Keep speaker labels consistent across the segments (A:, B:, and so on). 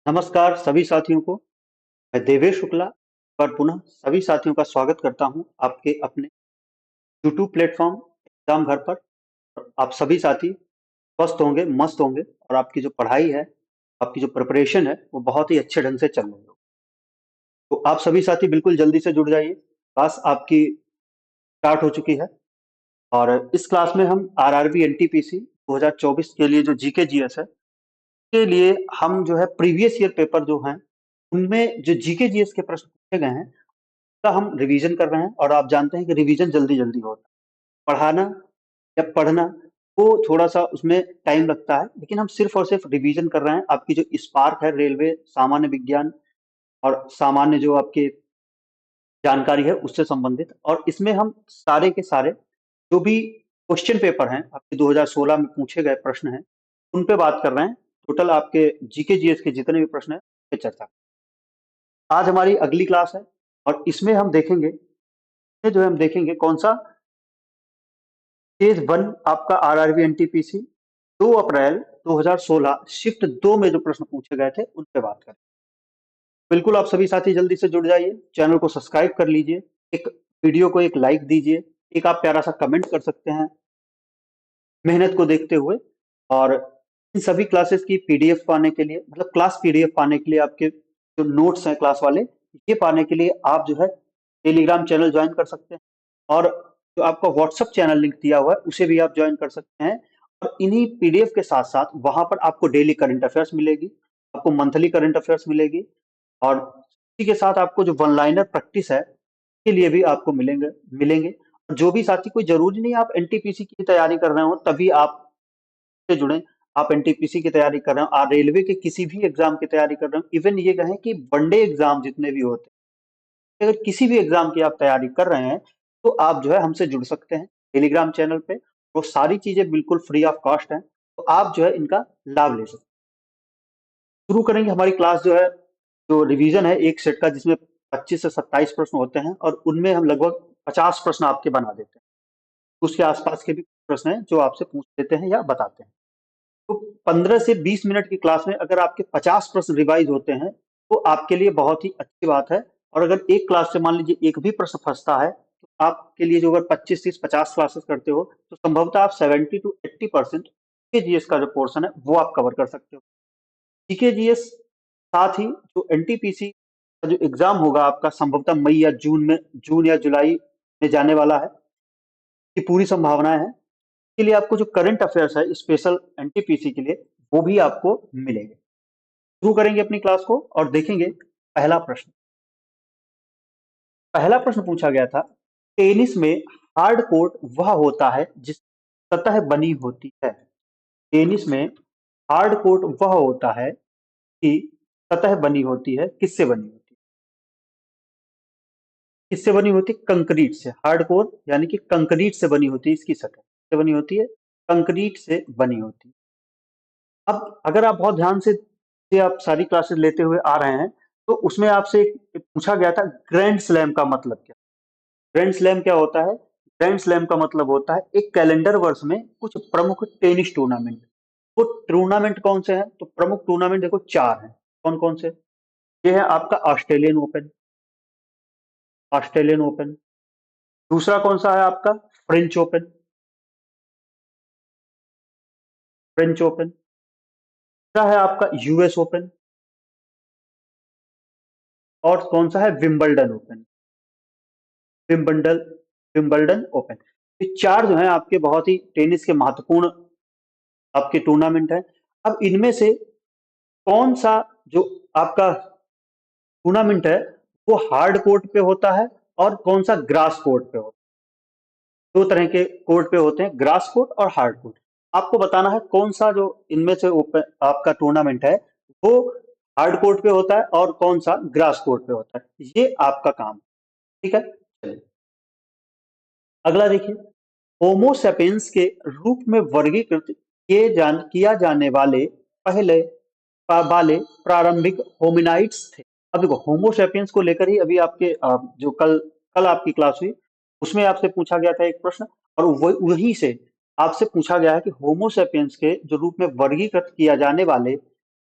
A: नमस्कार सभी साथियों को। मैं देवेश शुक्ला पर पुनः सभी साथियों का स्वागत करता हूं आपके अपने यूट्यूब प्लेटफॉर्म एग्जाम घर पर। आप सभी साथी स्वस्थ होंगे, मस्त होंगे और आपकी जो पढ़ाई है, आपकी जो प्रिपरेशन है वो बहुत ही अच्छे ढंग से चल रही हो। तो आप सभी साथी बिल्कुल जल्दी से जुड़ जाइए। क्लास आपकी स्टार्ट हो चुकी है और इस क्लास में हम आरआरबी एनटीपीसी 2024 के लिए जो जीके जीएस है के लिए हम जो है प्रीवियस ईयर पेपर जो हैं उनमें जो जीके जीएस के प्रश्न पूछे गए हैं का हम रिवीजन कर रहे हैं। और आप जानते हैं कि रिवीजन जल्दी जल्दी होता है, पढ़ाना या पढ़ना वो थोड़ा सा उसमें टाइम लगता है, लेकिन हम सिर्फ और सिर्फ रिवीजन कर रहे हैं। आपकी जो स्पार्क है रेलवे सामान्य विज्ञान और सामान्य जो आपके जानकारी है उससे संबंधित, और इसमें हम सारे के सारे जो भी क्वेश्चन पेपर हैं आपके 2016 में पूछे गए प्रश्न हैं उन पे बात कर रहे हैं। टोटल आपके जीके जीएस के जितने भी प्रश्न हैं उन पे चर्चा। आज हमारी अगली क्लास है और इसमें हम देखेंगे, ये जो है हम देखेंगे कौन सा फेज वन आपका आरआरबी एनटीपीसी 2 अप्रैल 2016 शिफ्ट 2 में जो प्रश्न पूछे गए थे उन पे बात करें। बिल्कुल आप सभी साथी जल्दी से जुड़ जाइए, चैनल को सब्सक्राइब कर लीजिए, एक वीडियो को एक लाइक दीजिए, एक आप प्यारा सा कमेंट कर सकते हैं मेहनत को देखते हुए। और इन सभी क्लासेस की पीडीएफ पाने के लिए, मतलब क्लास पीडीएफ पाने के लिए, आपके जो नोट्स हैं क्लास वाले ये पाने के लिए आप जो है टेलीग्राम चैनल ज्वाइन कर सकते हैं, और जो आपका व्हाट्सएप चैनल लिंक दिया हुआ है उसे भी आप ज्वाइन कर सकते हैं। और इन्हीं पीडीएफ के साथ साथ वहां पर आपको डेली करंट अफेयर्स मिलेगी, आपको मंथली करंट अफेयर्स मिलेगी, और इसी के साथ आपको जो वन लाइनर प्रैक्टिस है के लिए भी आपको मिलेंगे मिलेंगे जो भी साथी, कोई जरूरी नहीं आप एनटीपीसी की तैयारी कर रहे हो तभी आप से जुड़े। आप एनटीपीसी की तैयारी कर रहे हो, आप रेलवे के किसी भी एग्जाम की तैयारी कर रहे हो, इवन ये कहें कि वनडे एग्जाम जितने भी होते हैं, अगर किसी भी एग्जाम की आप तैयारी कर रहे हैं तो आप जो है हमसे जुड़ सकते हैं टेलीग्राम चैनल पे। वो सारी चीजें बिल्कुल फ्री ऑफ कॉस्ट है, तो आप जो है इनका लाभ ले सकते हैं। शुरू करेंगे हमारी क्लास जो है, जो रिवीजन है एक सेट का, जिसमें 25 से 27 प्रश्न होते हैं और उनमें हम लगभग 50 प्रश्न आपके बना देते हैं। उसके आसपास के भी प्रश्न हैं जो आपसे पूछ लेते हैं या बताते हैं। तो 15 से 20 मिनट की क्लास में अगर आपके 50 प्रश्न रिवाइज होते हैं तो आपके लिए बहुत ही अच्छी बात है। और अगर एक क्लास से मान लीजिए एक भी प्रश्न फंसता है तो आपके लिए, जो अगर 25 30 50 क्लासेस करते हो तो संभवतः आप 70 to 80% जीएस का जो पोर्शन है वो आप कवर कर सकते हो। जीके जीएस साथ ही जो एनटीपीसी का जो एग्जाम होगा आपका संभवतः मई या जून में, जून या जुलाई में जाने वाला है, की पूरी संभावनाएं हैं। के लिए आपको जो करंट अफेयर्स है स्पेशल एनटीपीसी के लिए वो भी आपको मिलेंगे। शुरू करेंगे अपनी क्लास को और देखेंगे पहला प्रश्न। पहला प्रश्न पूछा गया था, टेनिस में हार्ड कोर्ट वह होता है जिस सतह बनी होती है। टेनिस में हार्ड कोर्ट वह होता है कि सतह बनी होती है, किससे बनी होती है? किससे बनी होती है? कंक्रीट से। हार्ड कोर यानी कि कंक्रीट से बनी होती है, इसकी सतह से बनी होती है, कंक्रीट से बनी होती है। अब अगर आप बहुत ध्यान से ये आप सारी क्लासेस लेते हुए आ रहे हैं तो उसमें आपसे एक पूछा गया था ग्रैंड स्लैम का मतलब क्या। ग्रैंड स्लैम क्या होता है? ग्रैंड स्लैम का मतलब होता है एक कैलेंडर वर्ष में कुछ प्रमुख टेनिस टूर्नामेंट। वो टूर्नामेंट कौन से हैं? तो प्रमुख टूर्नामेंट देखो चार हैं। कौन कौन से? ये है आपका ऑस्ट्रेलियन ओपन। Australian open. दूसरा कौन सा है आपका? French open. French open. तीसरा है आपका यूएस ओपन। और कौन सा है? Wimbledon open. Wimbledon Wimbledon open. ये चार जो है आपके बहुत ही टेनिस के महत्वपूर्ण आपके टूर्नामेंट है। अब इनमें से कौन सा जो आपका टूर्नामेंट है वो हार्ड कोर्ट पे होता है और कौन सा ग्रास कोर्ट पे होता है? दो तरह के कोर्ट पे होते हैं, ग्रास कोर्ट और हार्ड कोर्ट। आपको बताना है कौन सा जो इनमें से ओपन आपका टूर्नामेंट है वो हार्ड कोर्ट पे होता है और कौन सा ग्रास कोर्ट पे होता है। ये आपका काम है। ठीक है, चलिए अगला देखिए। होमो सेपियंस के रूप में वर्गीकृत किया जाने वाले पहले वाले प्रारंभिक होमिनाइड्स थे। अब देखो होमो सेपियंस को लेकर ही अभी आपके जो कल कल आपकी क्लास हुई उसमें आपसे पूछा गया था एक प्रश्न, और वही से आपसे पूछा गया है कि होमो सेपियंस के जो रूप में वर्गीकृत किया जाने वाले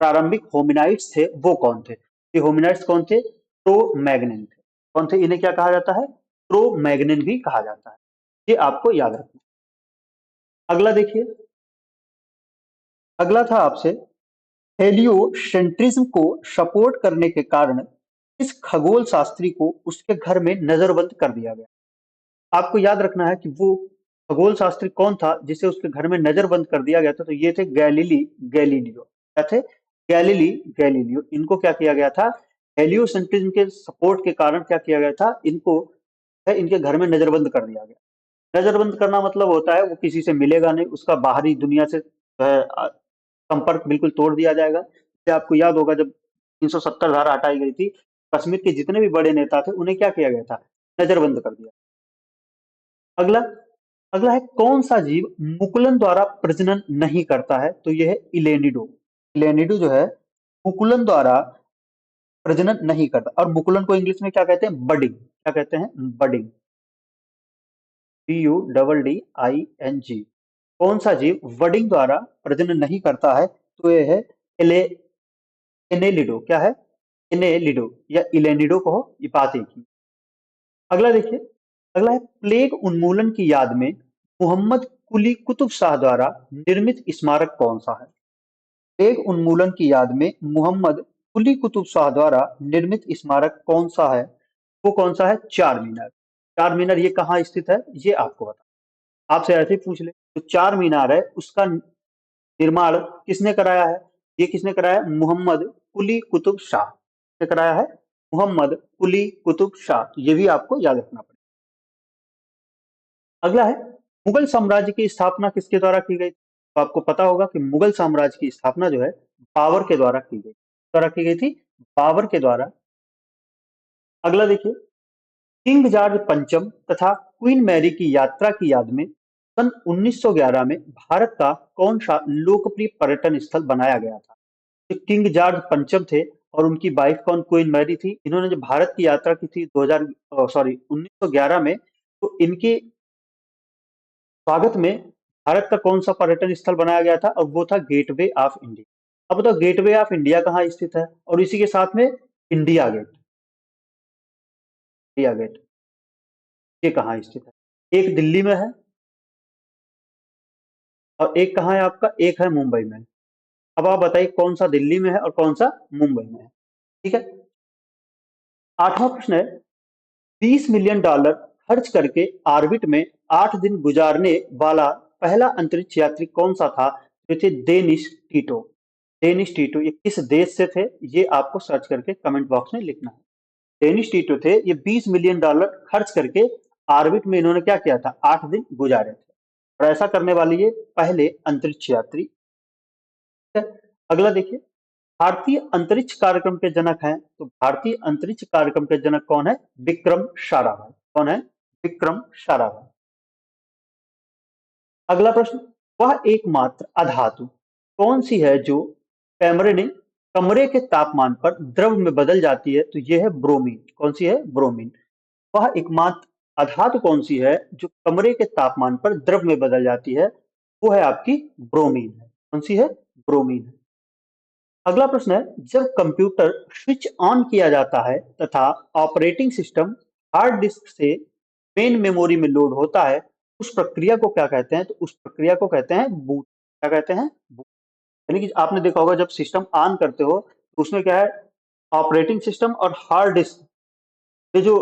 A: प्रारंभिक होमिनाइड्स थे वो कौन थे? ये होमिनाइड्स कौन थे? क्रो-मैग्नन थे। कौन थे? इन्हें क्या कहा जाता है? क्रो-मैग्नन भी कहा जाता है। ये आपको याद रखना। अगला देखिए, अगला था आपसे, हेलियोसेंट्रिज्म को सपोर्ट करने के कारण इस खगोल शास्त्री को उसके घर में नजरबंद कर दिया गया। आपको याद रखना है कि वो खगोल शास्त्री कौन था जिसे उसके घर में नजरबंद कर दिया गया था। तो ये थे गैलीली गैलीलियो। क्या थे? Galilei Galileo. इनको क्या किया गया था? हेलियोसेंट्रिज्म के सपोर्ट के कारण क्या किया गया था? इनको इनके घर में नजरबंद कर दिया गया। नजरबंद करना मतलब होता है वो किसी से मिलेगा नहीं, उसका बाहरी दुनिया से संपर्क बिल्कुल तोड़ दिया जाएगा। जैसे आपको याद होगा जब 370 धारा हटाई गई थी, कश्मीर के जितने भी बड़े नेता थे उन्हें क्या किया गया था? नजरबंद कर दिया। अगला, अगला है कौन सा जीव मुकुलन द्वारा प्रजनन नहीं करता है? तो यह है इलेनिडो। इलेनिडो जो है मुकुलन द्वारा प्रजनन नहीं करता। और मुकुलन को इंग्लिश में क्या कहते हैं? बडिंग। क्या कहते हैं? बडिंग। BUDDING। कौन सा जीव बडिंग द्वारा प्रजनन नहीं करता है? तो यह है इले इनेलिडो। क्या है? इनेलिडो या इलेनिडो कहो, ये बात एक ही। अगला देखिए, अगला है प्लेग उन्मूलन की याद में मोहम्मद कुली कुतुब शाह द्वारा निर्मित स्मारक कौन सा है? प्लेग उन्मूलन की याद में मोहम्मद कुली कुतुब शाह द्वारा निर्मित स्मारक कौन सा है? वो कौन सा है? चार मीनार। चार मीनार ये कहाँ स्थित है? ये आपको बता, आपसे ऐसे ही पूछ ले। तो चार मीनार है उसका निर्माण किसने कराया है? ये किसने कराया है? मोहम्मद कुली कुतुब शाह ने कराया है। मोहम्मद कुली कुतुब शाह। ये भी आपको याद रखना पड़ेगा। अगला है मुगल साम्राज्य की स्थापना किसके द्वारा की गई? तो आपको पता होगा कि मुगल साम्राज्य की स्थापना जो है बाबर के द्वारा की गई। द्वारा की गई थी बाबर के द्वारा। अगला देखिए, किंग जॉर्ज पंचम तथा क्वीन मैरी की यात्रा की याद में सन 1911 में भारत का कौन सा लोकप्रिय पर्यटन स्थल बनाया गया था? जो किंग जॉर्ज पंचम थे और उनकी वाइफ कौन? क्वीन मैरी थी। इन्होंने जब भारत की यात्रा की थी 1911 में, तो इनके स्वागत में भारत का कौन सा पर्यटन स्थल बनाया गया था? और वो था गेटवे ऑफ इंडिया। अब बताओ गेटवे ऑफ इंडिया कहाँ स्थित है? और इसी के साथ में इंडिया गेट। इंडिया गेट ये कहाँ स्थित है? एक दिल्ली में है और एक कहाँ है आपका? एक है मुंबई में। अब आप बताइए कौन सा दिल्ली में है और कौन सा मुंबई में है? ठीक है। आठवां प्रश्न है, $20 मिलियन खर्च करके ऑर्बिट में 8 दिन गुजारने वाला पहला अंतरिक्ष यात्री कौन सा था? जो थे डेनिस टीटो। डेनिस टीटो ये किस देश से थे? ये आपको सर्च करके कमेंट बॉक्स में लिखना है। डेनिस टीटो थे, ये $20 मिलियन खर्च करके ऑर्बिट में इन्होंने क्या किया था? 8 दिन गुजारे थे। और ऐसा करने वाले ये पहले अंतरिक्ष यात्री है। अगला देखिए, भारतीय अंतरिक्ष कार्यक्रम के जनक हैं। तो भारतीय अंतरिक्ष कार्यक्रम के जनक कौन है? विक्रम साराभाई। कौन है? विक्रम साराभाई। अगला प्रश्न, वह एकमात्र अधातु कौन सी है जो कमरे के तापमान पर द्रव में बदल जाती है? तो यह है ब्रोमीन। कौन सी है? ब्रोमीन। वह एकमात्र अधातु कौन सी है जो कमरे के तापमान पर द्रव में बदल जाती है? वो है आपकी ब्रोमीन है। कौन सी है? ब्रोमीन है। अगला प्रश्न है, जब कंप्यूटर स्विच ऑन किया जाता है तथा ऑपरेटिंग सिस्टम हार्ड डिस्क से मेन मेमोरी में लोड होता है, उस प्रक्रिया को क्या कहते हैं? तो उस प्रक्रिया को कहते हैं बूट। क्या कहते हैं? बूट। यानी कि आपने देखा होगा जब सिस्टम ऑन करते हो तो उसमें क्या है? ऑपरेटिंग सिस्टम और हार्ड डिस्क ये जो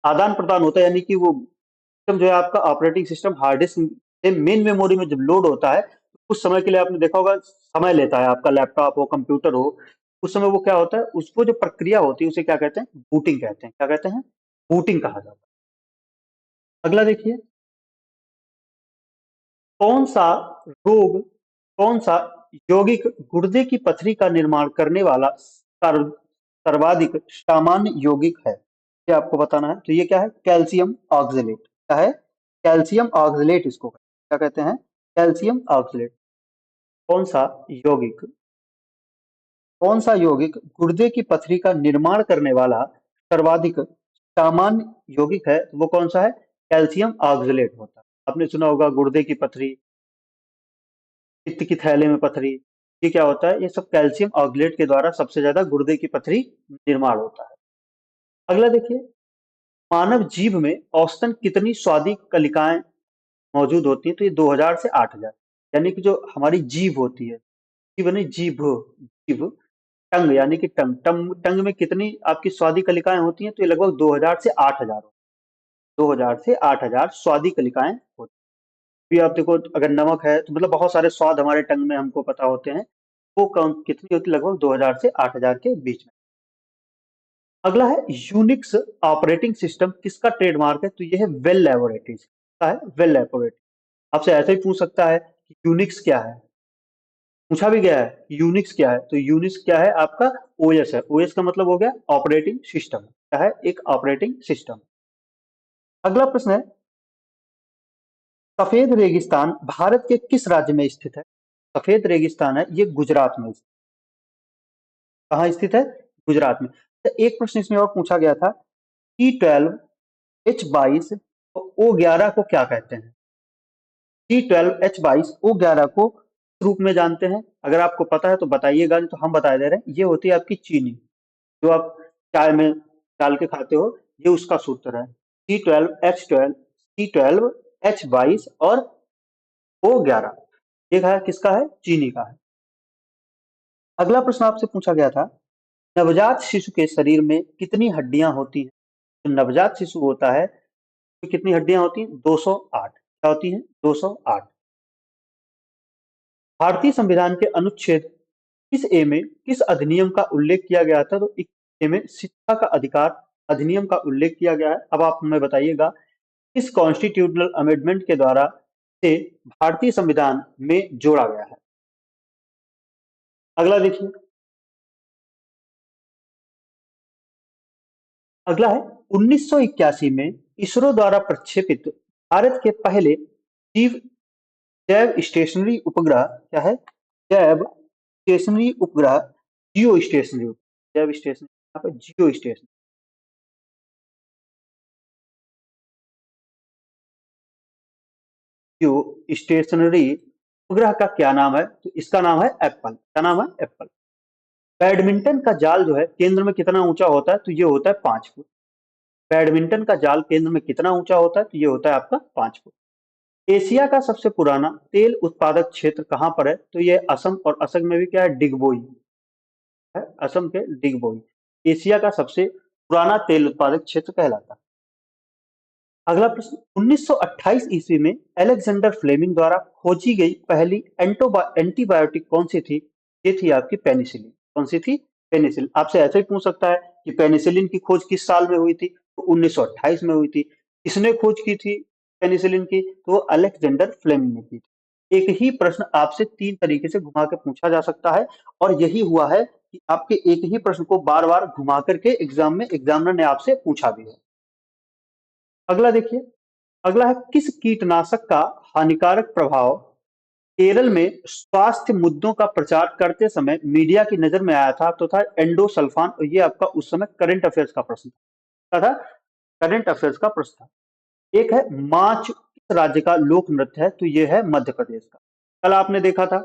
A: आदान प्रदान होता है, यानी कि वो सिस्टम जो है आपका ऑपरेटिंग सिस्टम हार्ड डिस्क से मेन मेमोरी में जब लोड होता है तो कुछ समय के लिए आपने देखा होगा समय लेता है, आपका लैपटॉप हो कंप्यूटर हो, उस समय वो क्या होता है, उसको जो प्रक्रिया होती है उसे क्या कहते हैं? बूटिंग कहते हैं। क्या कहते हैं? बूटिंग कहा जाता है। अगला देखिए, कौन सा रोग, कौन सा यौगिक गुर्दे की पथरी का निर्माण करने वाला सर्वाधिक सामान्य यौगिक है? ये आपको बताना है। तो ये क्या है? Calcium oxalate. क्या है? कैल्शियम ऑक्जेलेट इसको क्या कहते हैं? Calcium oxalate. कौन सा यौगिक, कौन सा यौगिक गुर्दे की पथरी का निर्माण करने वाला सर्वाधिक सामान्य यौगिक है? वो कौन सा है? कैल्शियम ऑक्जेलेट होता है। आपने सुना होगा गुर्दे की पथरी, पित्त की थैले में पथरी, ये क्या होता है, ये सब कैल्शियम ऑक्सलेट के द्वारा सबसे ज्यादा गुर्दे की पथरी निर्माण होता है। अगला देखिए, मानव जीभ में औसतन कितनी स्वादी कलिकाएं मौजूद होती हैं? तो ये 2000 से 8000, यानी कि जो हमारी जीभ होती है, जीभ नहीं, जीभ, जीभ, टंग यानी कि टंग में कितनी आपकी स्वादी कलिकाएं होती हैं? तो ये लगभग 2000 से 8000, 2000 से 8000 स्वादी कलिकाएं होती हैं। भी आप देखो, अगर नमक है तो मतलब बहुत सारे स्वाद हमारे टंग में हमको पता होते हैं, वो कम कितनी होती है? लगभग 2000 से 8000 के बीच में। अगला है, यूनिक्स ऑपरेटिंग सिस्टम किसका ट्रेडमार्क है? तो यह है वेल लैबोरेटरीज का है, वेल लैबोरेटरी। आपसे ऐसे ही पूछ सकता है कि यूनिक्स क्या है, पूछा भी गया है कि यूनिक्स क्या है। तो यूनिक्स क्या है? आपका ओएस है। ओएस का मतलब हो गया ऑपरेटिंग सिस्टम, क्या है? एक ऑपरेटिंग सिस्टम। अगला प्रश्न है, सफेद रेगिस्तान भारत के किस राज्य में स्थित है? सफेद रेगिस्तान है ये गुजरात में स्थित। कहाँ स्थित है? गुजरात में। तो एक प्रश्न इसमें और पूछा गया था, T12H22 O11 को क्या कहते हैं? T12H22 O11 को किस रूप में जानते हैं? अगर आपको पता है तो बताइएगा, नहीं तो हम बता दे रहे हैं। ये होती है आपकी चीनी, जो आप चाय में डाल के खाते हो, ये उसका सूत्र है। T12H12, T12H22 और O11, ये है किसका है? चीनी का है। अगला प्रश्न आपसे पूछा गया था, नवजात शिशु के शरीर में कितनी हड्डियां होती हैं? जो नवजात शिशु होता है तो कितनी हड्डियां होती हैं? 208। क्या होती हैं? 208। भारतीय संविधान के अनुच्छेद किस ए में किस अधिनियम का उल्लेख किया गया था? तो 21 ए में शिक्षा का अधिकार अधिनियम का उल्लेख किया गया है। अब आप हमें बताइएगा, किस कॉन्स्टिट्यूशनल अमेंडमेंट के द्वारा से भारतीय संविधान में जोड़ा गया है? अगला देखिए, अगला है, 1981 में इसरो द्वारा प्रक्षेपित भारत के पहले जीव जैव स्टेशनरी उपग्रह क्या है? जैव स्टेशनरी उपग्रह, जियो स्टेशनरी, जैव स्टेशनरी, यहाँ पे जियो स्टेशनरी, जियो स्टेशनरी उपग्रह का क्या नाम है? तो इसका नाम है एप्पल। क्या नाम है? एप्पल। बैडमिंटन का जाल जो है केंद्र में कितना ऊंचा होता है? तो ये होता है 5 फुट। बैडमिंटन का जाल केंद्र में कितना ऊंचा होता है? तो ये होता है आपका 5 फुट। एशिया का सबसे पुराना तेल उत्पादक क्षेत्र कहाँ पर है? तो ये असम, और असम में भी क्या है? डिगबोई है, असम के डिगबोई एशिया का सबसे पुराना तेल उत्पादक क्षेत्र कहलाता है। अगला प्रश्न, 1928 ईस्वी में अलेक्जेंडर फ्लेमिंग द्वारा खोजी गई पहली एंटीबायोटिक कौन सी थी? ये थी आपकी पेनिसिलिन। कौन सी थी? पेनिसिलिन। आपसे ऐसे ही पूछ सकता है कि पेनिसिलिन की खोज किस साल में हुई थी? तो 1928 में हुई थी। किसने खोज की थी पेनिसिलिन की? तो वो अलेक्जेंडर फ्लेमिंग ने की थी। एक ही प्रश्न आपसे 3 तरीके से घुमा के पूछा जा सकता है, और यही हुआ है कि आपके एक ही प्रश्न को बार बार घुमा करके एग्जाम में एग्जामिनर ने आपसे पूछा भी है। अगला देखिए, अगला है, किस कीटनाशक का हानिकारक प्रभाव केरल में स्वास्थ्य मुद्दों का प्रचार करते समय मीडिया की नजर में आया था? तो था एंडोसल्फान। और ये आपका उस समय करंट अफेयर्स का प्रश्न था। क्या था? करंट अफेयर्स का प्रश्न था। एक है, मार्च किस राज्य का लोक नृत्य है? तो ये है मध्य प्रदेश का। कल आपने देखा था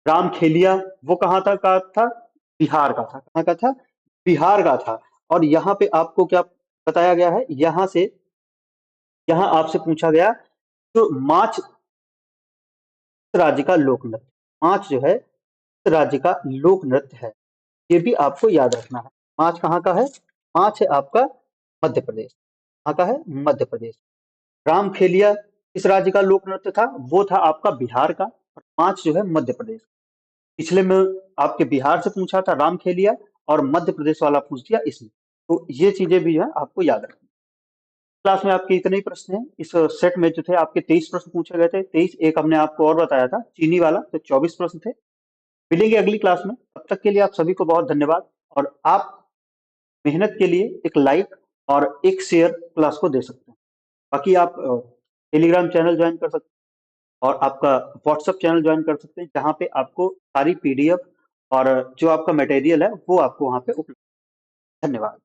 A: रामखेलिया, वो कहाँ था? का था? बिहार का था। कहाँ का था? बिहार का था। और यहाँ पे आपको क्या बताया गया है? यहाँ आपसे पूछा गया, तो मार्च राज्य का लोक नृत्य, पांच जो है राज्य का लोक नृत्य है, ये भी आपको याद रखना है। पांच कहाँ का है? पांच है आपका मध्य प्रदेश। कहाँ का है? मध्य प्रदेश। रामखेलिया किस राज्य का लोक नृत्य था? वो था आपका बिहार का। और पांच जो है मध्य प्रदेश। पिछले में आपके बिहार से पूछा था रामखेलिया, और मध्य प्रदेश वाला पूछ दिया इसमें। तो ये चीजें भी है आपको याद रखनी। क्लास में आपके इतने ही प्रश्न हैं। इस सेट में जो थे आपके 23 प्रश्न पूछे गए थे। 23, एक हमने आपको और बताया था चीनी वाला, तो 24 प्रश्न थे। मिलेंगे अगली क्लास में, तब तक के लिए आप सभी को बहुत धन्यवाद। और आप मेहनत के लिए एक लाइक और एक शेयर क्लास को दे सकते हैं। बाकी आप टेलीग्राम चैनल ज्वाइन कर सकते हैं, और आपका व्हाट्सएप चैनल ज्वाइन कर सकते हैं, जहाँ पे आपको सारी पीडीएफ और जो आपका मटेरियल है वो आपको वहाँ पे उपलब्ध। धन्यवाद।